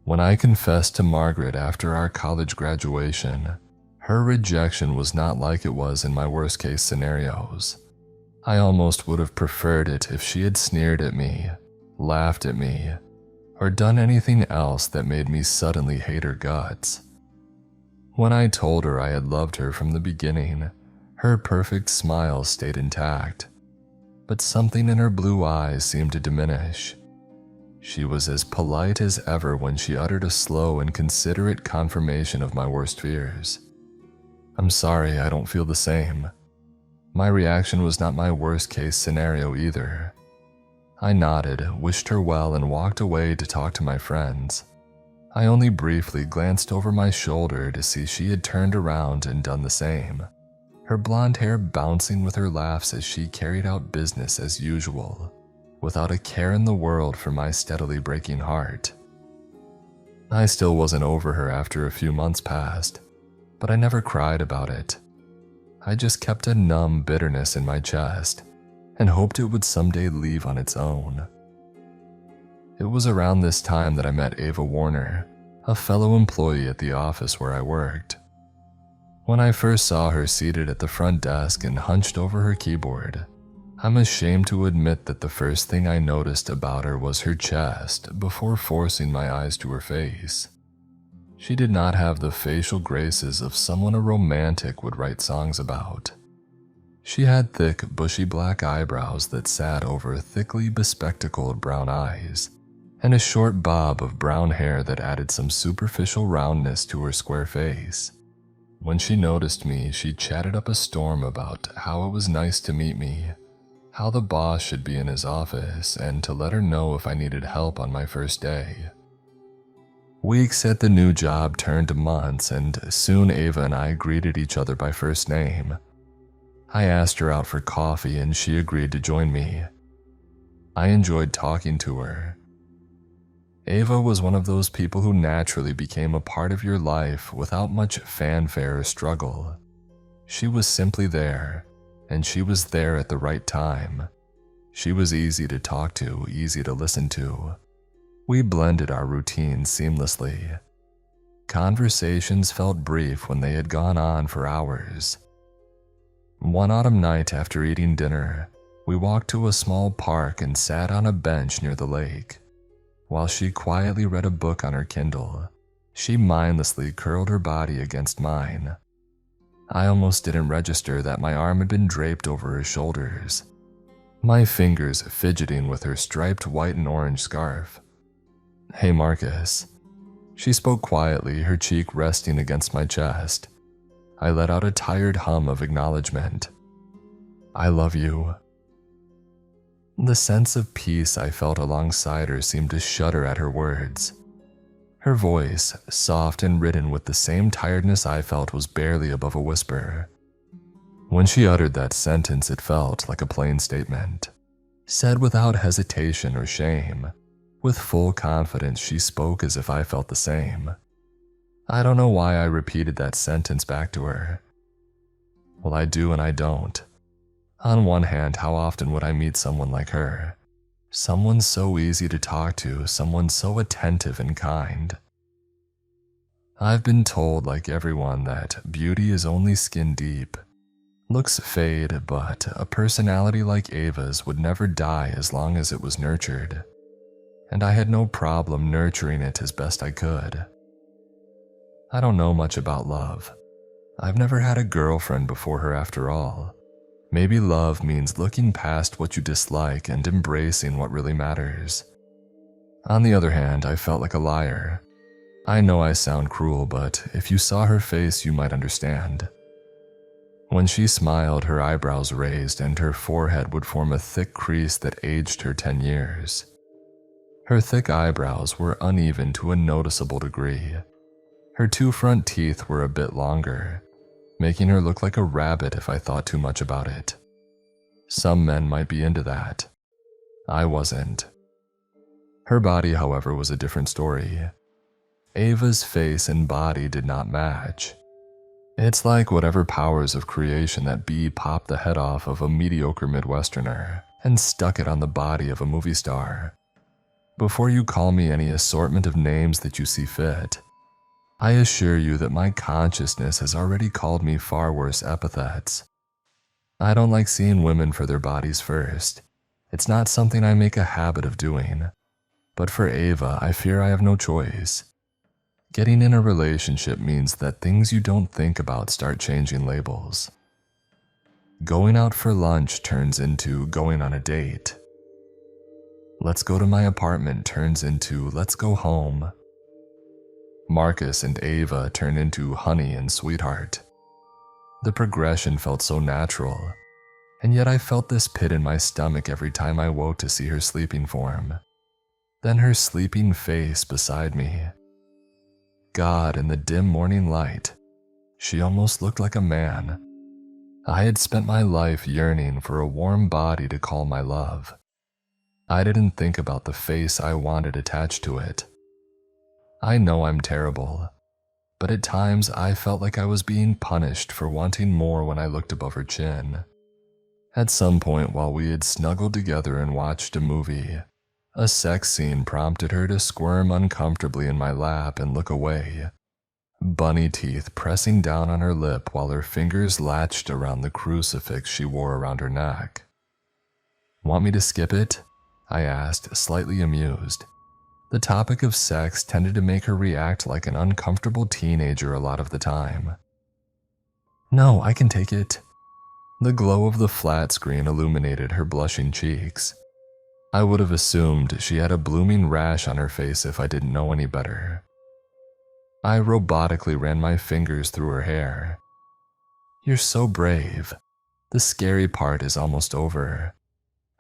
When I confessed to Margaret after our college graduation, her rejection was not like it was in my worst-case scenarios. I almost would have preferred it if she had sneered at me, laughed at me, or done anything else that made me suddenly hate her guts. When I told her I had loved her from the beginning, her perfect smile stayed intact, but something in her blue eyes seemed to diminish. She was as polite as ever when she uttered a slow and considerate confirmation of my worst fears. I'm sorry, I don't feel the same. My reaction was not my worst-case scenario either. I nodded, wished her well, and walked away to talk to my friends. I only briefly glanced over my shoulder to see she had turned around and done the same, her blonde hair bouncing with her laughs as she carried out business as usual, without a care in the world for my steadily breaking heart. I still wasn't over her after a few months passed, but I never cried about it. I just kept a numb bitterness in my chest and hoped it would someday leave on its own. It was around this time that I met Ava Warner, a fellow employee at the office where I worked. When I first saw her seated at the front desk and hunched over her keyboard, I'm ashamed to admit that the first thing I noticed about her was her chest before forcing my eyes to her face. She did not have the facial graces of someone a romantic would write songs about. She had thick, bushy black eyebrows that sat over thickly bespectacled brown eyes, and a short bob of brown hair that added some superficial roundness to her square face. When she noticed me, she chatted up a storm about how it was nice to meet me, how the boss should be in his office, and to let her know if I needed help on my first day. Weeks at the new job turned to months, and soon Ava and I greeted each other by first name. I asked her out for coffee and she agreed to join me. I enjoyed talking to her. Ava was one of those people who naturally became a part of your life without much fanfare or struggle. She was simply there, and she was there at the right time. She was easy to talk to, easy to listen to. We blended our routines seamlessly. Conversations felt brief when they had gone on for hours. One autumn night after eating dinner, we walked to a small park and sat on a bench near the lake. While she quietly read a book on her Kindle, she mindlessly curled her body against mine. I almost didn't register that my arm had been draped over her shoulders, my fingers fidgeting with her striped white and orange scarf. "Hey, Marcus." She spoke quietly, her cheek resting against my chest. I let out a tired hum of acknowledgement. "I love you." The sense of peace I felt alongside her seemed to shudder at her words. Her voice, soft and ridden with the same tiredness I felt, was barely above a whisper. When she uttered that sentence, it felt like a plain statement, said without hesitation or shame. With full confidence, she spoke as if I felt the same. I don't know why I repeated that sentence back to her. Well, I do and I don't. On one hand, how often would I meet someone like her? Someone so easy to talk to, someone so attentive and kind. I've been told, like everyone, that beauty is only skin deep. Looks fade, but a personality like Ava's would never die as long as it was nurtured. And I had no problem nurturing it as best I could. I don't know much about love. I've never had a girlfriend before her after all. Maybe love means looking past what you dislike and embracing what really matters. On the other hand, I felt like a liar. I know I sound cruel, but if you saw her face, you might understand. When she smiled, her eyebrows raised and her forehead would form a thick crease that aged her 10 years. Her thick eyebrows were uneven to a noticeable degree. Her 2 front teeth were a bit longer, making her look like a rabbit if I thought too much about it. Some men might be into that. I wasn't. Her body, however, was a different story. Ava's face and body did not match. It's like whatever powers of creation that bee popped the head off of a mediocre Midwesterner and stuck it on the body of a movie star. Before you call me any assortment of names that you see fit, I assure you that my consciousness has already called me far worse epithets. I don't like seeing women for their bodies first. It's not something I make a habit of doing. But for Ava, I fear I have no choice. Getting in a relationship means that things you don't think about start changing labels. Going out for lunch turns into going on a date. Let's go to my apartment turns into let's go home. Marcus and Ava turn into honey and sweetheart. The progression felt so natural, and yet I felt this pit in my stomach every time I woke to see her sleeping form. Then her sleeping face beside me. God, in the dim morning light, she almost looked like a man. I had spent my life yearning for a warm body to call my love. I didn't think about the face I wanted attached to it. I know I'm terrible, but at times I felt like I was being punished for wanting more when I looked above her chin. At some point while we had snuggled together and watched a movie, a sex scene prompted her to squirm uncomfortably in my lap and look away, bunny teeth pressing down on her lip while her fingers latched around the crucifix she wore around her neck. "Want me to skip it?" I asked, slightly amused. The topic of sex tended to make her react like an uncomfortable teenager a lot of the time. "No, I can take it." The glow of the flat screen illuminated her blushing cheeks. I would have assumed she had a blooming rash on her face if I didn't know any better. I robotically ran my fingers through her hair. "You're so brave. The scary part is almost over."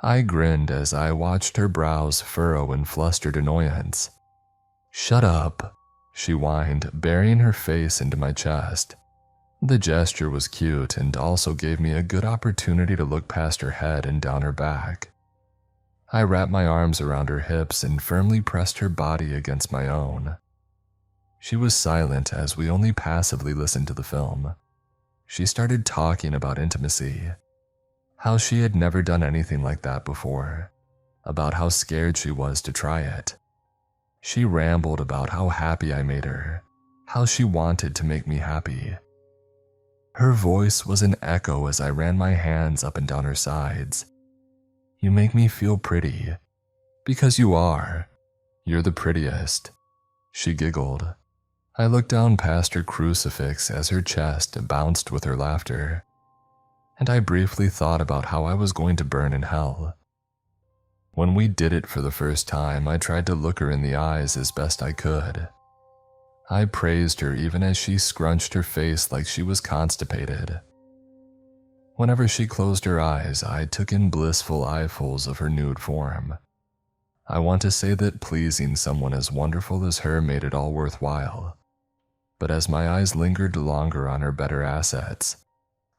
I grinned as I watched her brows furrow in flustered annoyance. "Shut up," she whined, burying her face into my chest. The gesture was cute and also gave me a good opportunity to look past her head and down her back. I wrapped my arms around her hips and firmly pressed her body against my own. She was silent as we only passively listened to the film. She started talking about intimacy, how she had never done anything like that before, about how scared she was to try it. She rambled about how happy I made her, how she wanted to make me happy. Her voice was an echo as I ran my hands up and down her sides. "You make me feel pretty." "Because you are. You're the prettiest." She giggled. I looked down past her crucifix as her chest bounced with her laughter, and I briefly thought about how I was going to burn in hell. When we did it for the first time, I tried to look her in the eyes as best I could. I praised her even as she scrunched her face like she was constipated. Whenever she closed her eyes, I took in blissful eyefuls of her nude form. I want to say that pleasing someone as wonderful as her made it all worthwhile. But as my eyes lingered longer on her better assets,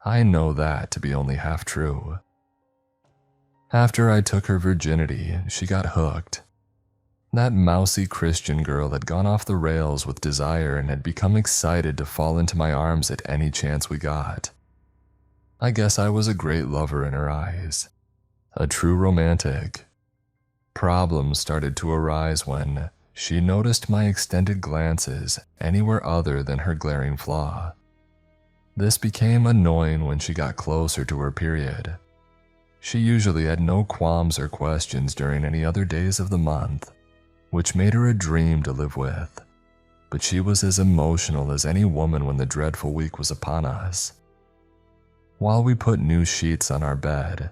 I know that to be only half true. After I took her virginity, she got hooked. That mousy Christian girl had gone off the rails with desire and had become excited to fall into my arms at any chance we got. I guess I was a great lover in her eyes, a true romantic. Problems started to arise when she noticed my extended glances anywhere other than her glaring flaw. This became annoying when she got closer to her period. She usually had no qualms or questions during any other days of the month, which made her a dream to live with. But she was as emotional as any woman when the dreadful week was upon us. While we put new sheets on our bed,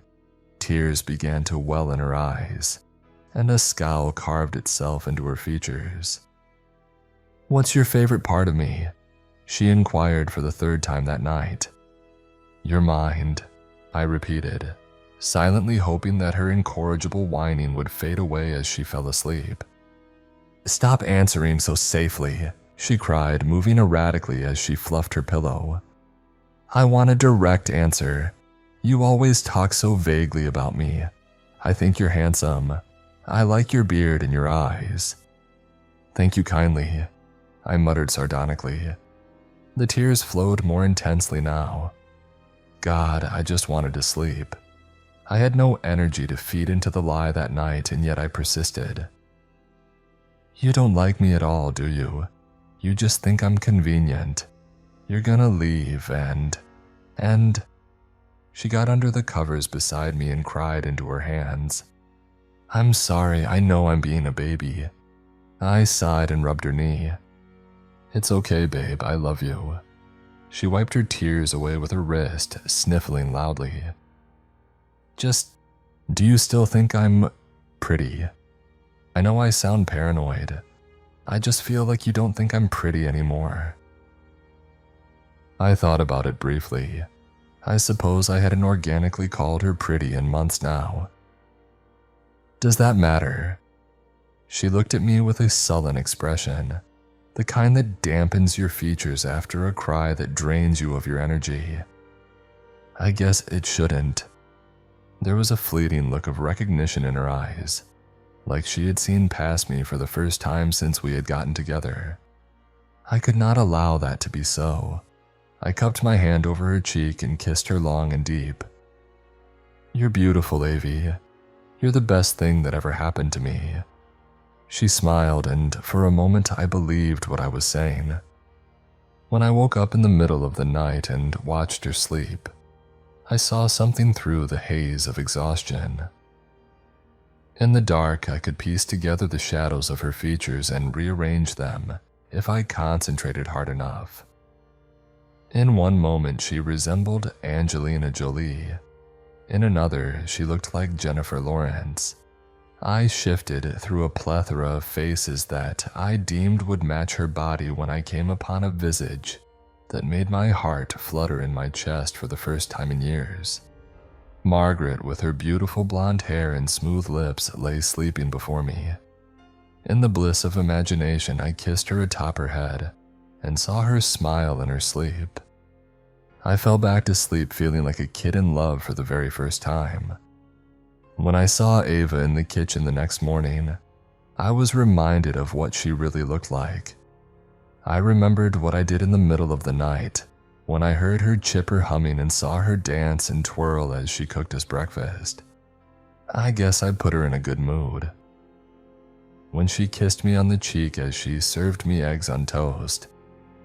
tears began to well in her eyes, and a scowl carved itself into her features. "What's your favorite part of me?" she inquired for the third time that night. "Your mind," I repeated, silently hoping that her incorrigible whining would fade away as she fell asleep. "Stop answering so safely," she cried, moving erratically as she fluffed her pillow. "I want a direct answer. You always talk so vaguely about me. I think you're handsome. I like your beard and your eyes." "Thank you kindly," I muttered sardonically. The tears flowed more intensely now. God, I just wanted to sleep. I had no energy to feed into the lie that night, and yet I persisted. You don't like me at all, do you? You just think I'm convenient. You're gonna leave and... She got under the covers beside me and cried into her hands. I'm sorry, I know I'm being a baby. I sighed and rubbed her knee. It's okay, babe, I love you. She wiped her tears away with her wrist, sniffling loudly. Just, do you still think I'm pretty? I know I sound paranoid. I just feel like you don't think I'm pretty anymore. I thought about it briefly. I suppose I hadn't organically called her pretty in months now. Does that matter? She looked at me with a sullen expression, the kind that dampens your features after a cry that drains you of your energy. I guess it shouldn't. There was a fleeting look of recognition in her eyes, like she had seen past me for the first time since we had gotten together. I could not allow that to be so. I cupped my hand over her cheek and kissed her long and deep. You're beautiful, Avi. You're the best thing that ever happened to me. She smiled, and for a moment I believed what I was saying. When I woke up in the middle of the night and watched her sleep, I saw something through the haze of exhaustion. In the dark, I could piece together the shadows of her features and rearrange them if I concentrated hard enough. In one moment, she resembled Angelina Jolie. In another, she looked like Jennifer Lawrence. I shifted through a plethora of faces that I deemed would match her body when I came upon a visage that made my heart flutter in my chest for the first time in years. Margaret, with her beautiful blonde hair and smooth lips, lay sleeping before me. In the bliss of imagination, I kissed her atop her head and saw her smile in her sleep. I fell back to sleep feeling like a kid in love for the very first time. When I saw Ava in the kitchen the next morning, I was reminded of what she really looked like. I remembered what I did in the middle of the night when I heard her chipper humming and saw her dance and twirl as she cooked us breakfast. I guess I put her in a good mood. When she kissed me on the cheek as she served me eggs on toast,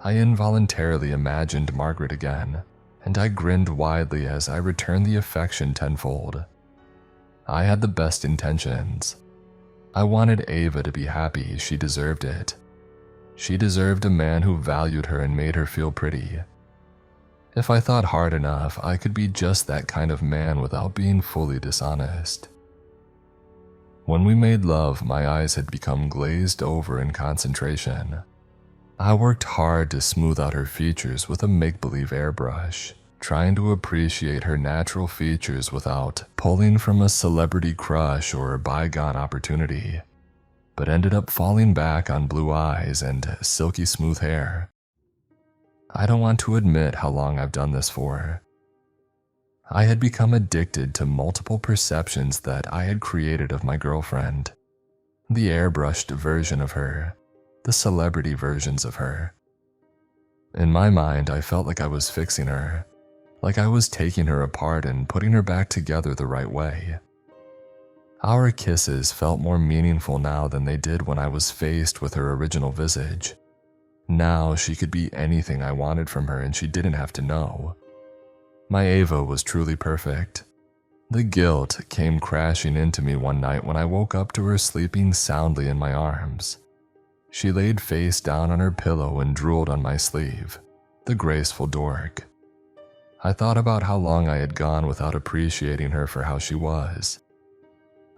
I involuntarily imagined Margaret again, and I grinned widely as I returned the affection tenfold. I had the best intentions. I wanted Ava to be happy. She deserved it. She deserved a man who valued her and made her feel pretty. If I thought hard enough, I could be just that kind of man without being fully dishonest. When we made love, my eyes had become glazed over in concentration. I worked hard to smooth out her features with a make-believe airbrush, trying to appreciate her natural features without pulling from a celebrity crush or a bygone opportunity, but ended up falling back on blue eyes and silky smooth hair. I don't want to admit how long I've done this for. I had become addicted to multiple perceptions that I had created of my girlfriend. The airbrushed version of her, the celebrity versions of her. In my mind, I felt like I was fixing her, like I was taking her apart and putting her back together the right way. Our kisses felt more meaningful now than they did when I was faced with her original visage. Now she could be anything I wanted from her and she didn't have to know. My Ava was truly perfect. The guilt came crashing into me one night when I woke up to her sleeping soundly in my arms. She laid face down on her pillow and drooled on my sleeve, the graceful dork. I thought about how long I had gone without appreciating her for how she was.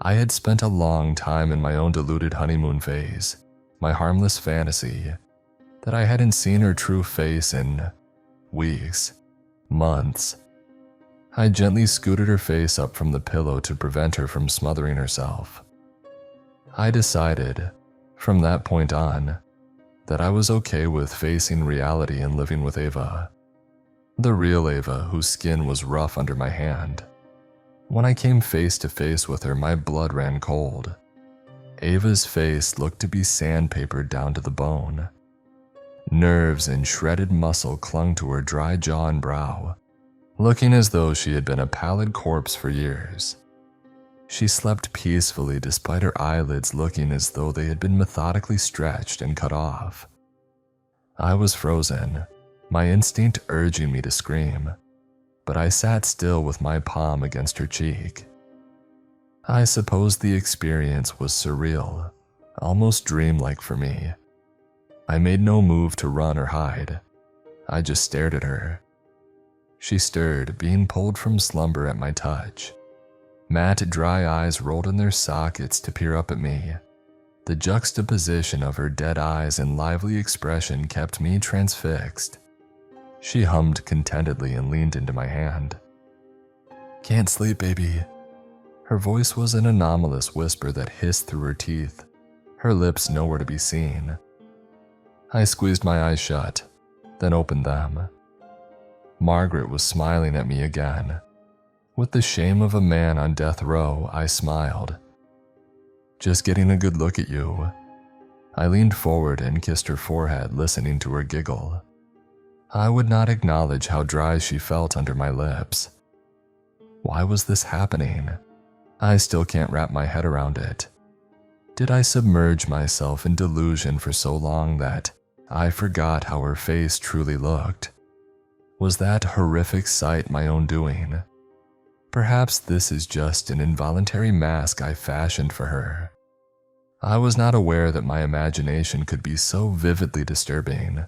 I had spent a long time in my own deluded honeymoon phase, my harmless fantasy, that I hadn't seen her true face in weeks, months. I gently scooted her face up from the pillow to prevent her from smothering herself. I decided, from that point on, that I was okay with facing reality and living with Ava. The real Ava, whose skin was rough under my hand. When I came face to face with her, my blood ran cold. Ava's face looked to be sandpapered down to the bone. Nerves and shredded muscle clung to her dry jaw and brow, looking as though she had been a pallid corpse for years. She slept peacefully despite her eyelids looking as though they had been methodically stretched and cut off. I was frozen, my instinct urging me to scream, but I sat still with my palm against her cheek. I suppose the experience was surreal, almost dreamlike for me. I made no move to run or hide. I just stared at her. She stirred, being pulled from slumber at my touch. Matte, dry eyes rolled in their sockets to peer up at me. The juxtaposition of her dead eyes and lively expression kept me transfixed. She hummed contentedly and leaned into my hand. "Can't sleep, baby." Her voice was an anomalous whisper that hissed through her teeth, her lips nowhere to be seen. I squeezed my eyes shut, then opened them. Margaret was smiling at me again. With the shame of a man on death row, I smiled. "Just getting a good look at you." I leaned forward and kissed her forehead, listening to her giggle. I would not acknowledge how dry she felt under my lips. Why was this happening? I still can't wrap my head around it. Did I submerge myself in delusion for so long that I forgot how her face truly looked? Was that horrific sight my own doing? Perhaps this is just an involuntary mask I fashioned for her. I was not aware that my imagination could be so vividly disturbing.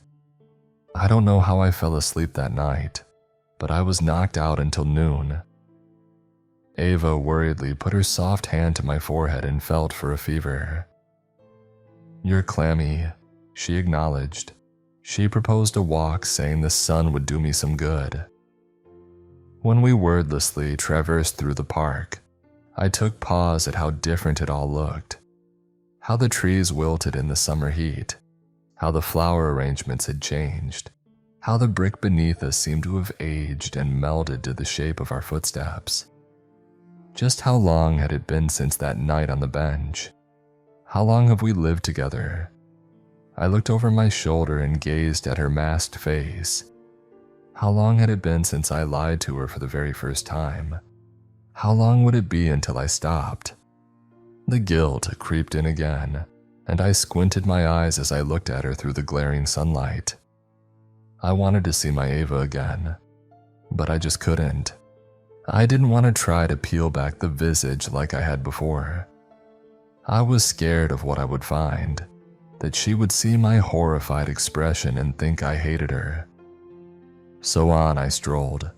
I don't know how I fell asleep that night, but I was knocked out until noon. Ava worriedly put her soft hand to my forehead and felt for a fever. "You're clammy," she acknowledged. She proposed a walk, saying the sun would do me some good. When we wordlessly traversed through the park, I took pause at how different it all looked. How the trees wilted in the summer heat, how the flower arrangements had changed, how the brick beneath us seemed to have aged and melded to the shape of our footsteps. Just how long had it been since that night on the bench? How long have we lived together? I looked over my shoulder and gazed at her masked face. How long had it been since I lied to her for the very first time? How long would it be until I stopped? The guilt creeped in again, and I squinted my eyes as I looked at her through the glaring sunlight. I wanted to see my Ava again, but I just couldn't. I didn't want to try to peel back the visage like I had before. I was scared of what I would find, that she would see my horrified expression and think I hated her. So on I strolled,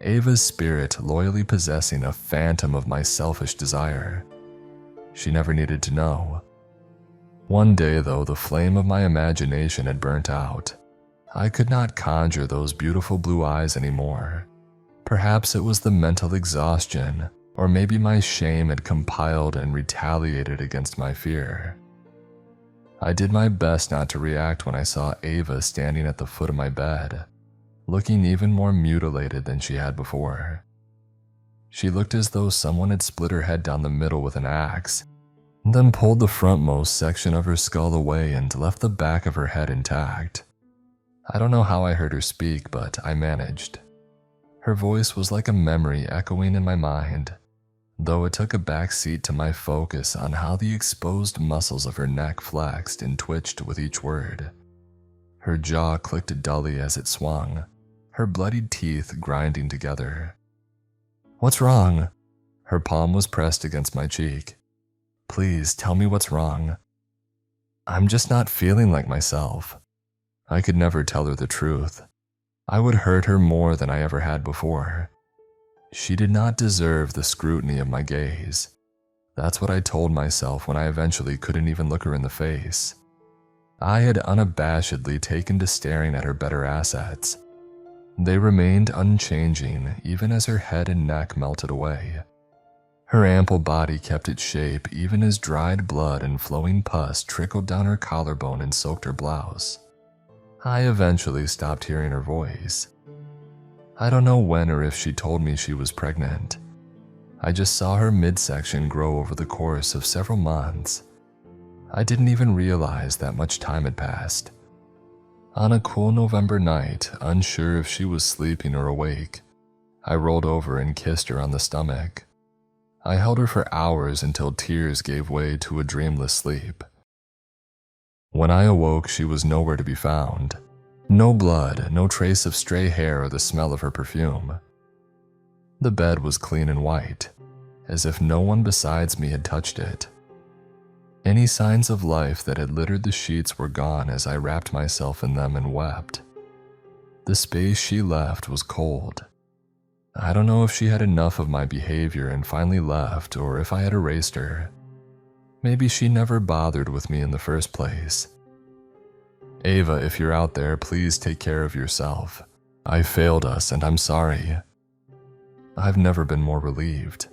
Ava's spirit loyally possessing a phantom of my selfish desire. She never needed to know. One day, though, the flame of my imagination had burnt out. I could not conjure those beautiful blue eyes anymore. Perhaps it was the mental exhaustion, or maybe my shame had compiled and retaliated against my fear. I did my best not to react when I saw Ava standing at the foot of my bed, looking even more mutilated than she had before. She looked as though someone had split her head down the middle with an axe, then pulled the frontmost section of her skull away and left the back of her head intact. I don't know how I heard her speak, but I managed. Her voice was like a memory echoing in my mind, though it took a back seat to my focus on how the exposed muscles of her neck flexed and twitched with each word. Her jaw clicked dully as it swung, her bloodied teeth grinding together. "What's wrong?" Her palm was pressed against my cheek. "Please tell me what's wrong." "I'm just not feeling like myself." I could never tell her the truth. I would hurt her more than I ever had before. She did not deserve the scrutiny of my gaze. That's what I told myself when I eventually couldn't even look her in the face. I had unabashedly taken to staring at her better assets. They remained unchanging even as her head and neck melted away. Her ample body kept its shape even as dried blood and flowing pus trickled down her collarbone and soaked her blouse. I eventually stopped hearing her voice. I don't know when or if she told me she was pregnant. I just saw her midsection grow over the course of several months. I didn't even realize that much time had passed. On a cool November night, unsure if she was sleeping or awake, I rolled over and kissed her on the stomach. I held her for hours until tears gave way to a dreamless sleep. When I awoke, she was nowhere to be found. No blood, no trace of stray hair or the smell of her perfume. The bed was clean and white, as if no one besides me had touched it. Any signs of life that had littered the sheets were gone as I wrapped myself in them and wept. The space she left was cold. I don't know if she had enough of my behavior and finally left, or if I had erased her. Maybe she never bothered with me in the first place. Ava, if you're out there, please take care of yourself. I failed us and I'm sorry. I've never been more relieved.